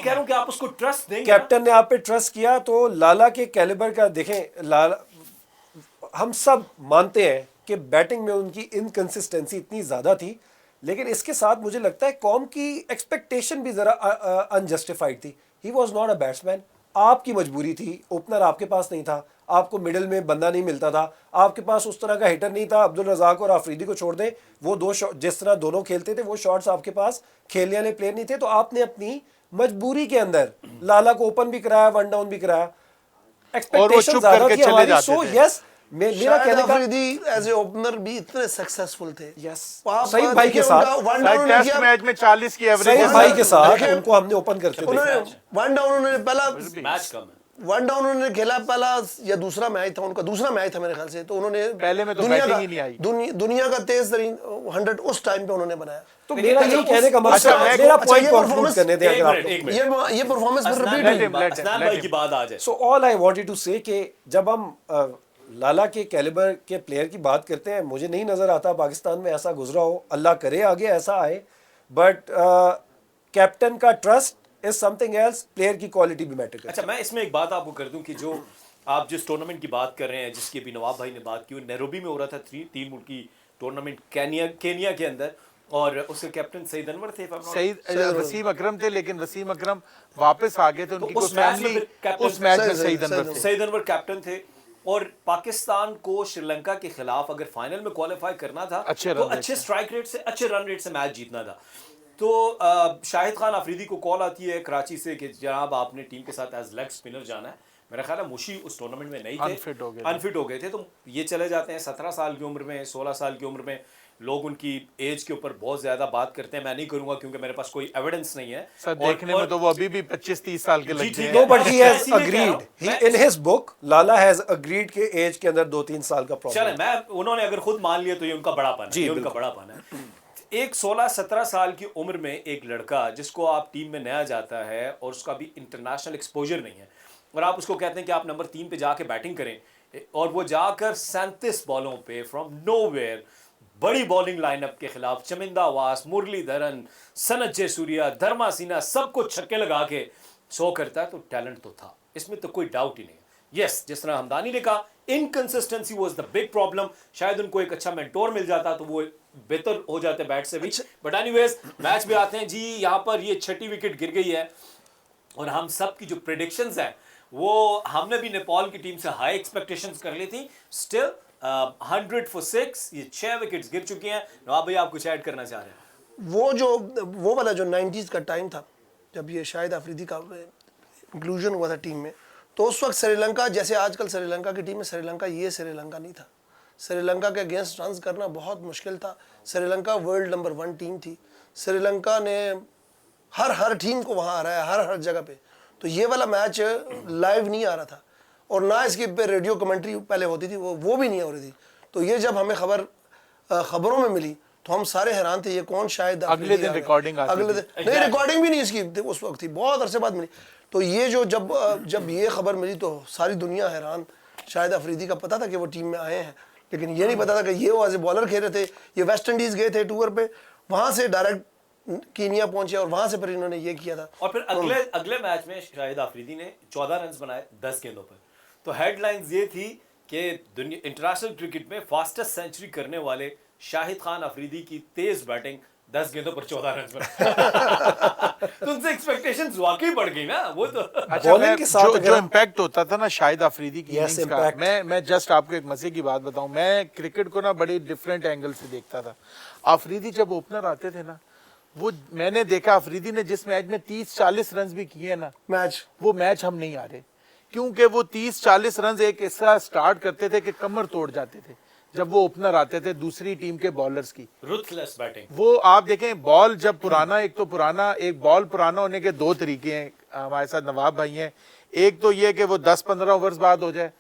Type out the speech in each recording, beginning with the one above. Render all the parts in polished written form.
कह रहा हूं कि आप उसको ट्रस्ट देंगे। कैप्टन ने आप पे ट्रस्ट किया तो लाला के कैलिबर का देखें। लाला, हम सब मानते हैं कि बैटिंग में उनकी इनकंसिस्टेंसी इतनी ज़्यादा थी, लेकिन इसके साथ मुझे लगता है कौम की एक्सपेक्टेशन भी ज़रा अनजस्टिफाइड थी। He was not a batsman, आपकी मजबूरी थी, ओपनर आपके पास नहीं था, आपको मिडिल में बंदा नहीं मिलता था, आपके पास उस तरह का हिटर नहीं था। अब्दुल रज़ाक और आफरीदी को छोड़ दें, वो दो शॉट जिस तरह दोनों खेलते थे वो शॉट्स आपके पास खेलने वाले प्लेयर नहीं थे, तो आपने अपनी मजबूरी के अंदर लाला को ओपन भी कराया, वन डाउन भी कराया। एक्सपेक्टेशन ज्यादा थी हमारी, सो यस मेरा कहने का अफरीदी एज ए ओपनर भी इतने सक्सेसफुल थे। यस, सईद भाई के साथ टेस्ट मैच में 40 की एवरेज, सईद भाई के साथ उनको हमने ओपन करते थे। वन डाउन उन्होंने पहला मैच कम है, वन डाउन उन्होंने खेला, पहला या दूसरा मैच था उनका, दूसरा मैच था मेरे ख्याल से, तो उन्होंने पहले में तो दुनिया बैटिंग का ही नहीं आई। दुनिया का तेज तरीन 100 उस टाइम पे उन्होंने बनाया। तो मेरा यही कहने का मकसद, मेरा पॉइंट कंक्लूड करने दें अगर आप ये परफॉर्मेंस फिर रिपीट हुई। असनान भाई की बात आ जाए। So all I wanted to say कि जब हम लाला के कैलिबर के प्लेयर की बात करते हैं, मुझे नहीं नज़र आता पाकिस्तान में ऐसा गुजरा हो, अल्लाह करे आगे ऐसा आए, बट कैप्टन का trust is something else, player की क्वालिटी भी मैटर करती है। अच्छा, मैं इसमें एक बात आपको कर दूं कि जो आप जिस टूर्नामेंट की बात कर रहे हैं, जिसकी अभी नवाब भाई ने बात की, वो नैरोबी में हो रहा था, 3 मुल्की टूर्नामेंट केनिया के अंदर, और उसके कैप्टन सईद अनवर थे, सईद वसीम अकरम थे, लेकिन वसीम अकरम वापस आ गए थे, उनकी उस कोई फैमिली, उस मैच में सईद अनवर कैप्टन थे। और पाकिस्तान को श्रीलंका के खिलाफ अगर फाइनल में क्वालिफाई करना था तो अच्छे स्ट्राइक रेट से, अच्छे रन रेट से मैच जीतना था। तो शाहिद खान अफरीदी को कॉल आती है कराची से कि जनाब आपने टीम के साथ एज लेग स्पिनर जाना है। मेरा ख्याल है मुशी उस टूर्नामेंट में नहीं थे, अनफिट हो गए थे, तो ये चले जाते हैं 17 साल की उम्र में, 16 साल की उम्र में। लोग उनकी एज के ऊपर बहुत ज्यादा बात करते हैं, मैं नहीं करूंगा क्योंकि मेरे पास कोई एविडेंस नहीं है। सर देखने में तो वो अभी भी 25-30 साल के लगते हैं। No, but he has agreed, in his book Lala has agreed के एज के अंदर 2-3 साल का प्रॉब्लम। चले, मैं उन्होंने अगर खुद मान लिया तो ये उनका बड़ापन है, ये उनका बड़ापन है। एक 16-17 साल की उम्र में एक लड़का जिसको आप टीम में नया जाता है और उसका भी इंटरनेशनल एक्सपोजर नहीं है, और आप उसको कहते हैं कि आप नंबर 3 पे जाके बैटिंग करें, और वो जाकर 37 बॉलों पे फ्रॉम नोवेयर बड़ी बॉलिंग लाइनअप के खिलाफ चमिंदा वास, मुरलीधरन, सनत जयसूर्या, धर्मा सिन्हा सबको छक्के लगा के 100 करता है, तो टैलेंट तो था, इसमें तो कोई डाउट ही नहीं है। यस, जिस तरह हमदानी ने कहा, inconsistency was the big problem. शायद उनको एक अच्छा मेंटोर मिल जाता तो वो बेहतर हो जाते बैट से भी। बट एनीवेज, मैच में आते हैं जी। यहाँ पर ये 6ठी विकेट गिर गई है, और हम सब की जो प्रेडिक्शंस हैं वो हमने भी नेपाल की टीम से हाई एक्सपेक्टेशंस कर ली थी। स्टिल 100 for 6, ये 6 विकेट्स गिर चुकी हैं। नवाब भाई आप कुछ ऐड करना चाह रहे हैं? वो वाला जो 90s का टाइम था जब ये शाहिद अफरीदी का इंक्लूजन हुआ था टीम में, तो उस वक्त श्रीलंका, जैसे आजकल श्रीलंका की टीम में, श्रीलंका ये श्रीलंका नहीं था। श्रीलंका के अगेंस्ट रन करना बहुत मुश्किल था। श्रीलंका वर्ल्ड नंबर 1 टीम थी। श्रीलंका ने हर टीम को वहाँ हराया, हर जगह पे। तो ये वाला मैच लाइव नहीं आ रहा था, और ना इसकी पे रेडियो कमेंट्री पहले होती थी, वो भी नहीं हो रही थी। तो ये जब हमें खबरों में मिली तो हम सारे हैरान थे, ये कौन शायद अगले दिन रिकॉर्डिंग अगले दिन नहीं, रिकॉर्डिंग भी नहीं इसकी उस वक्त थी, बहुत अरसे बाद मिली। तो ये जो जब ये खबर मिली तो सारी दुनिया हैरान। शाहिद अफरीदी का पता था कि वो टीम में आए हैं, लेकिन ये नहीं पता था कि ये वो एज ए बॉलर खेल रहे थे। ये वेस्ट इंडीज गए थे टूर पे, वहाँ से डायरेक्ट कीनिया पहुंचे, और वहां से फिर इन्होंने ये किया था। और फिर अगले मैच में शाहिद अफरीदी ने 14 रन बनाए 10 गेंदों पर। तो हेडलाइंस ये थी कि इंटरनेशनल क्रिकेट में फास्टेस्ट सेंचुरी करने वाले शाहिद खान अफरीदी की तेज बैटिंग, 10 गेंदों पर 14 रन बनाए। तो उनसे एक्सपेक्टेशंस वाकई बढ़ गई ना। वो तो बॉलिंग के साथ जो इम्पैक्ट होता था ना शाहिद अफरीदी की इनिंग्स का, मैं जस्ट आपको एक मजे की बात बताऊं, मैं क्रिकेट को ना बड़ी डिफरेंट एंगल से देखता था। अफरीदी जब ओपनर आते थे ना, वो मैंने देखा अफरीदी ने जिस मैच में 30-40 रन भी किए ना, वो मैच हम नहीं आ रहे, क्योंकि वो 30-40 रन एक ऐसा स्टार्ट करते थे कि कमर तोड़ जाते थे जब वो ओपनर आते थे दूसरी टीम के बॉलर्स की। Ruthless batting. वो आप देखें, बॉल जब पुराना, एक बॉल पुराना होने के 2 तरीके हैं। हमारे साथ नवाब भाई हैं। एक तो ये कि वो 10-15 ओवर्स बाद हो जाए,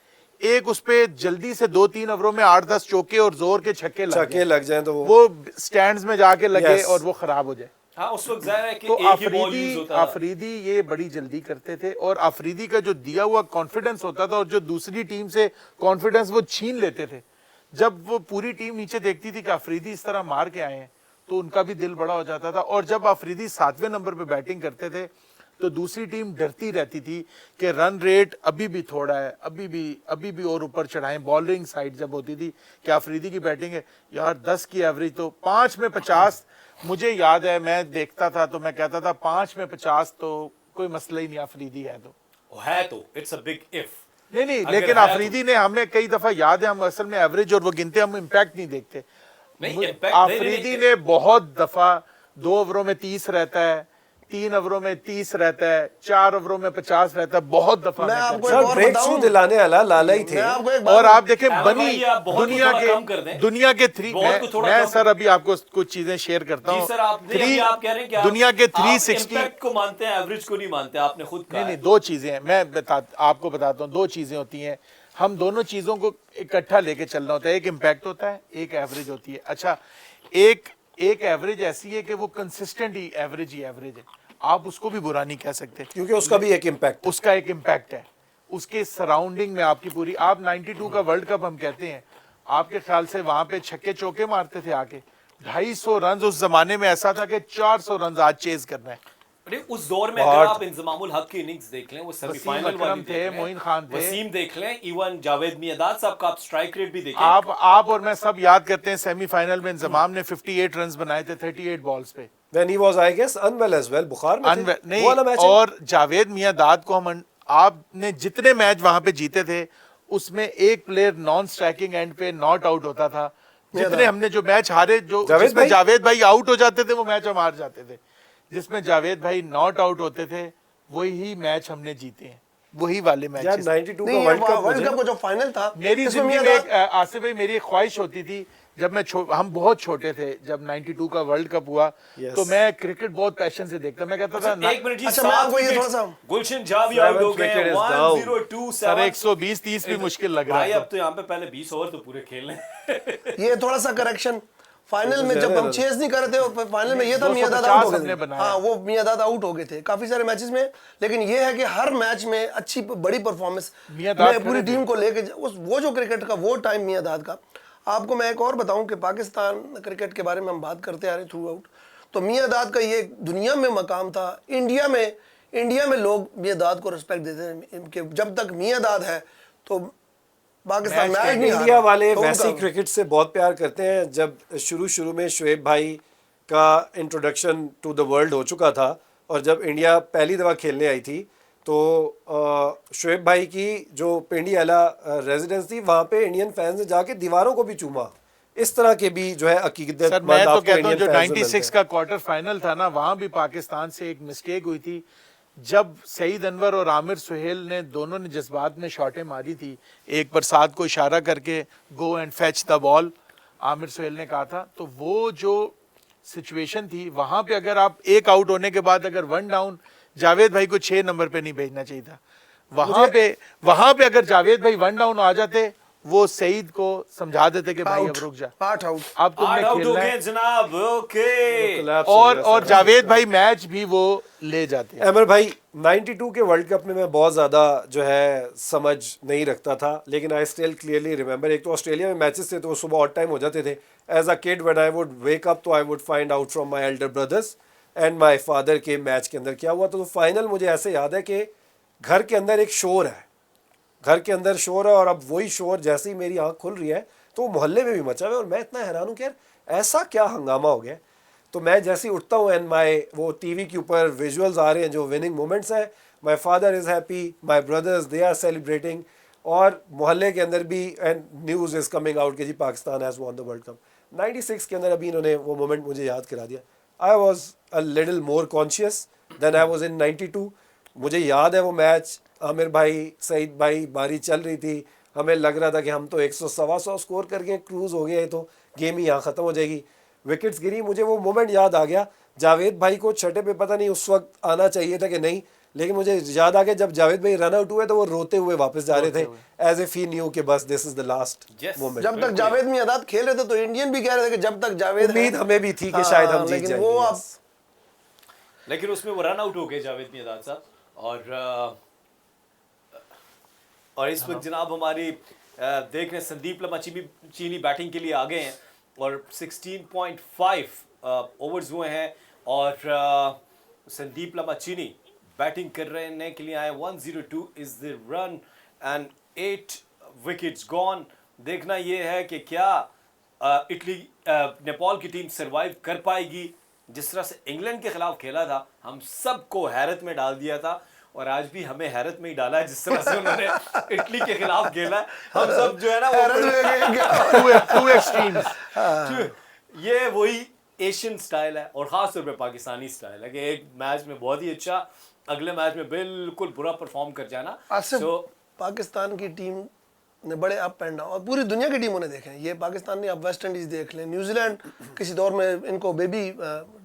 एक उस पे जल्दी से 2-3 ओवरों में 8-10 चौके और जोर के छक्के लग जाए तो वो स्टैंड्स में जाके लगे और वो खराब हो जाए। हाँ, उस वक्त जाहिर है कि तो एक ही बॉल यूज होता था। अफरीदी ये बड़ी जल्दी करते थे, और अफरीदी का जो दिया हुआ कॉन्फिडेंस होता था और जो दूसरी टीम से कॉन्फिडेंस वो छीन लेते थे। जब वो पूरी टीम नीचे देखती थी कि अफरीदी इस तरह मार के आए हैं, तो उनका भी दिल बड़ा हो जाता था। और जब अफरीदी 7वें नंबर पे बैटिंग करते थे तो दूसरी टीम डरती रहती थी कि रन रेट अभी भी थोड़ा है, अभी भी और ऊपर चढ़ाएं। बॉलिंग साइड जब होती थी कि अफरीदी की बैटिंग है यार 10 की एवरेज तो 5 में 50, मुझे याद है मैं देखता था तो मैं कहता था 5 में 50 तो कोई मसला ही नहीं, अफरीदी है तो इट्स अ बिग इफ। नहीं अगर लेकिन है अफरीदी ने, हमें कई दफा याद है, हम असल में एवरेज और वो गिनते, हम इम्पैक्ट नहीं देखते। अफरीदी ने बहुत दफा 2 ओवरों में 30 रहता है, 3 ओवरों में 30 रहता है, 4 ओवरों में 50 रहता है, बहुत दफा। मैं आपको एक सर और ब्रेक बताऊं, थ्रू दिलाने वाला लाला ही थे। मैं आपको एक और बात आप देखें अहमद बनी भाई, आप बहुत को थोड़ा कम कर दें। दुनिया के 3, बहुत को थोड़ा मैं कम- सर अभी आपको कुछ चीजें शेयर करता जी हूँ। सर, आप कह रहे हैं कि आप दुनिया के आप 360 impact को मानते हैं, एवरेज को नहीं मानते, आपने खुद कहा नहीं है। 2 चीजें हैं, मैं आपको बताता हूँ। 2 चीजें होती हैं, हम दोनों चीजों को इकट्ठा लेके चलना होता है। एक इम्पैक्ट होता है, एक एवरेज होती है। अच्छा, एक एवरेज ऐसी है कि वो कंसिस्टेंट ही एवरेज है, आप उसको भी बुरा नहीं कह सकते क्योंकि उसका भी एक इम्पैक्ट, उसका एक इम्पैक्ट है, उसके सराउंडिंग में आपकी पूरी। आप 92 का वर्ल्ड कप हम कहते हैं, आपके ख्याल से वहां पे छक्के चौके मारते थे आके 250 रन, उस जमाने में ऐसा था कि 400 रन आज चेज करना है। अरे उस दौर में अगर आप इंजमामुल हक की इनिंग्स देख लें, वो सेमीफाइनल वसीम वाली अकरम देख थे, लें, मोइन खान थे, वसीम देख लें, इवन जावेद मियांदाद साहब का आप स्ट्राइक रेट भी देखें। आप और मैं सब याद करते हैं सेमीफाइनल में इंजमाम ने 58 रन बनाए थे 38 बॉल्स पे। when he was I guess unwell as well, बुखार में थे नहीं, वो वाला मैच है। और जावेद मियांदाद को हम, आपने जितने मैच वहां पे जीते थे उसमें एक प्लेयर नॉन स्ट्राइकिंग एंड पे नॉट आउट होता था। जितने हमने जो मैच हारे, जो जिसमें जावेद भाई आउट हो जाते थे वो मैच हम हार जाते थे, जिसमें जावेद भाई नॉट आउट होते थे वही मैच हमने जीते हैं, वही वाले मैच। यार 92 का नहीं, वर्ल्ड वर्ल्ड कप कप का जो फाइनल था, मेरी इसमें जिंदगी में मियांदाद- आसिफ भाई, मेरी एक ख्वाहिश होती थी जब हम बहुत छोटे थे, जब 92 का वर्ल्ड कप हुआ तो मैं क्रिकेट बहुत पैशन से देखता, मैं कहता था एक मिनट जी, अच्छा, मैं आपको ये थोड़ा सा गुलशन जावी आउट हो गए, 102 सर 120-30 भी मुश्किल लग रहा भाई, है। अब तो यहाँ पे पहले 20 ओवर तो पूरे खेल लें। ये थोड़ा सा करेक्शन, फाइनल में जब हम चेस नहीं कर रहे थे, फाइनल में ये था 250 मियांदाद आउट हो हमने गए थे। बनाया। हाँ, वो मियांदाद आउट हो गए थे काफी सारे मैचेस में, लेकिन ये है कि हर मैच में अच्छी बड़ी परफॉर्मेंस मियांदाद में पूरी टीम को लेके वो जो क्रिकेट का वो टाइम मियांदाद का। आपको मैं एक और बताऊं कि पाकिस्तान क्रिकेट के बारे में हम बात करते आ रहे थ्रू आउट, तो मियांदाद का ये दुनिया में मकाम था। इंडिया में लोग मियांदाद को रिस्पेक्ट देते हैं कि जब तक मियांदाद है तो पाकिस्तान मैच नहीं हारा। इंडिया वाले तो वैसे उनका- क्रिकेट से बहुत प्यार करते हैं। जब शुरू में शुएब भाई का इंट्रोडक्शन टू द वर्ल्ड हो चुका था और जब इंडिया पहली दफ़ा खेलने आई थी तो शुएब भाई की जो पिंडी आला रेजिडेंस थी, वहाँ पे इंडियन फैंस ने जाके दीवारों को भी चूमा। इस तरह के भी जो है अकीदत सर मैं तो कहता हूँ जो 96 का क्वार्टर फाइनल था ना, वहां भी पाकिस्तान से एक मिस्टेक हुई थी। जब सईद अनवर और आमिर सुहेल ने दोनों ने जज्बात में शॉटें मारी थी, एक पर साथ को इशारा करके go and fetch the ball Aamer Sohail ने कहा था, तो वो जो सिचुएशन थी वहां पे अगर आप एक आउट होने के बाद अगर 1 डाउन, जावेद भाई को 6 नंबर पे नहीं भेजना चाहिए था। वहां पे अगर जावेद भाई 1 डाउन आ जाते, वो सईद को समझा देते कि भाई अब रुक जा, 8 आउट, अब तुमने आउट हो खेलना गए है, जनाब, ओके। और जावेद भाई मैच भी वो ले जाते हैं। अमर भाई 92 के वर्ल्ड कप में मैं बहुत ज़्यादा जो है समझ नहीं रखता था, लेकिन आई स्टिल क्लियरली रिमेंबर। एक तो ऑस्ट्रेलिया में मैचेस थे तो वो सुबह ऑड टाइम हो जाते थे। As a kid when I would wake up तो I would find out from my elder brothers and my father के मैच के अंदर क्या हुआ। तो फाइनल मुझे ऐसे याद है कि घर के अंदर एक शोर है, घर के अंदर शोर है, और अब वही शोर जैसे ही मेरी आंख खुल रही है तो वो मोहल्ले में भी मचा हुआ है और मैं इतना हैरान हूँ कि यार ऐसा क्या हंगामा हो गया। तो मैं जैसे ही उठता हूँ एंड वो टीवी के ऊपर विजुअल्स आ रहे हैं जो विनिंग मोमेंट्स हैं, my father is happy, my brothers they are celebrating, और मोहल्ले के अंदर भी and news is coming out कि जी Pakistan has won the world cup. 96 के अंदर अभी इन्होंने वो मोमेंट मुझे याद करा दिया। I was a little more conscious than I was in 92। मुझे याद है वो मैच, आमिर भाई, सईद भाई, बारी चल रही थी, हमें लग रहा था कि हम तो 100-125 स्कोर करके क्रूज हो गए तो गेम ही यहाँ ख़त्म हो जाएगी। विकेट्स गिरी, मुझे वो मोमेंट याद आ गया। जावेद भाई को छठे पे पता नहीं उस वक्त आना चाहिए था कि नहीं, लेकिन मुझे याद आ गया जब जावेद भाई रन आउट हुए तो वो रोते हुए वापस जा रहे थे, एज इफ ही न्यू कि बस this is the last moment. जब तक जावेद मियांदाद खेल रहे थे तो इंडियन भी कह रहे थे कि जब तक जावेद, उम्मीद हमें भी थी कि शायद हम जीत लेकिन जाएंगे। वो अब लेकिन उसमें वो रन आउट हो गए जावेद मियांदाद साहब, और इस वक्त जनाब हमारी देख रहे हैं संदीप लमाचीनी बैटिंग के लिए आ गए हैं और 16.5 ओवर्स हुए हैं और संदीप लमाचीनी बैटिंग करने के लिए आए। 102 is the run and 8 wickets gone. देखना ये है कि क्या इटली नेपाल की टीम सरवाइव कर पाएगी। जिस तरह से इंग्लैंड के खिलाफ खेला था, हम सबको हैरत में डाल दिया था, और आज भी हमें हैरत में ही डाला है जिस तरह से उन्होंने इटली के खिलाफ खेला है। हम सब जो है ना टू एक्सट्रीम्स। ये वही एशियन स्टाइल है, और खास तौर पे पाकिस्तानी स्टाइल है कि एक मैच में बहुत ही अच्छा, अगले मैच में बिल्कुल बुरा परफॉर्म कर जाना। आसिफ, So, पाकिस्तान की टीम ने बड़े अप एंड डाउन, और पूरी दुनिया की टीमों ने देखे हैं। ये पाकिस्तान ने, आप वेस्ट इंडीज देख लें, न्यूजीलैंड किसी दौर में इनको बेबी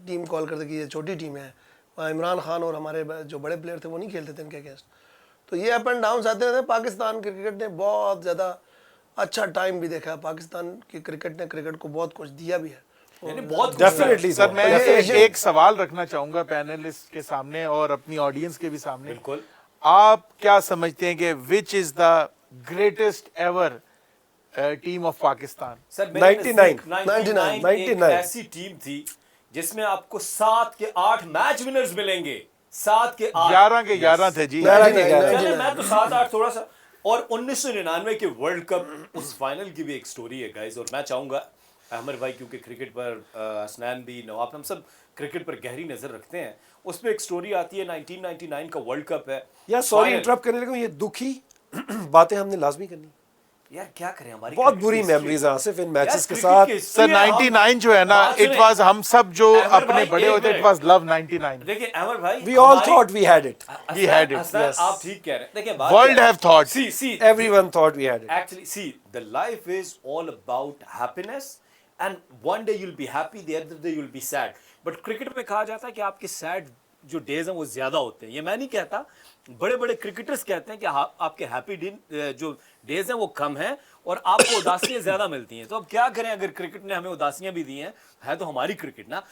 टीम कॉल करते कि ये छोटी टीम है। इमरान खान और हमारे जो बड़े प्लेयर थे वो नहीं खेलते थे इनके अगेंस्ट। तो ये अप एंड डाउन आते रहते। पाकिस्तान क्रिकेट ने बहुत ज़्यादा अच्छा टाइम भी देखा है। पाकिस्तान की क्रिकेट ने क्रिकेट को बहुत कुछ दिया भी है। यानी बहुत डेफिनेटली सर, मैं एक सवाल रखना चाहूंगा पैनलिस्ट के सामने और अपनी ऑडियंस के भी सामने। बिल्कुल। आप क्या समझते हैं कि which is the greatest ever team of Pakistan? Sir 99 एक ऐसी टीम थी जिसमें आपको 7 के 8 मैच विनर्स मिलेंगे। 7 के 8, 11 के 11 थे जी। 11 के 11। चले मैं तो 7-8 थोड़ा सा। और 1999 के वर्ल्ड कप उस फाइनल की भी एक स्टोरी है गाइस, और मैं चाहूंगा अहमद भाई, क्योंकि क्रिकेट पर हसनैन भी, नवाब, हम सब क्रिकेट पर गहरी नजर रखते हैं। उस पर एक स्टोरी आती है, 1999 का वर्ल्ड कप है। या सॉरी Final। इंटरप्ट करने लगा, ये दुखी बातें हमने लाजमी करनी। यार क्या करें, हमारी बहुत cricket बुरी की history- मेमोरीज हैं आसिफ इन मैचेस यार, के cricket साथ। की सर history है, हम- 99 जो है ना, बात इट सुने। वाज, हम सब जो अहमद अपने भाई, बड़े एक होते, इट मिनट। Was love 99। देखिए अहमद भाई, we all thought we had it, We had it, Hasnain, yes. आप ठीक कह रहे हैं। देखिए बात वर्ल्ड क्या है? Have thought. See, everyone thought we had it. actually, see, the life is all about happiness, and one day you'll be happy, the other day you'll be sad. But cricket में कहा जाता है कि आपके sad जो days हैं वो ज्यादा होते हैं। ये मैं नहीं कहता, बड़े बड़े क्रिकेटर्स कहते हैं कि आपके हैप्पी जो डेज हैं वो कम हैं और आपको उदासियां ज्यादा मिलती हैं। तो अब क्या करें, अगर क्रिकेट ने हमें उदासियां भी दी हैं, है तो हमारी क्रिकेट ना।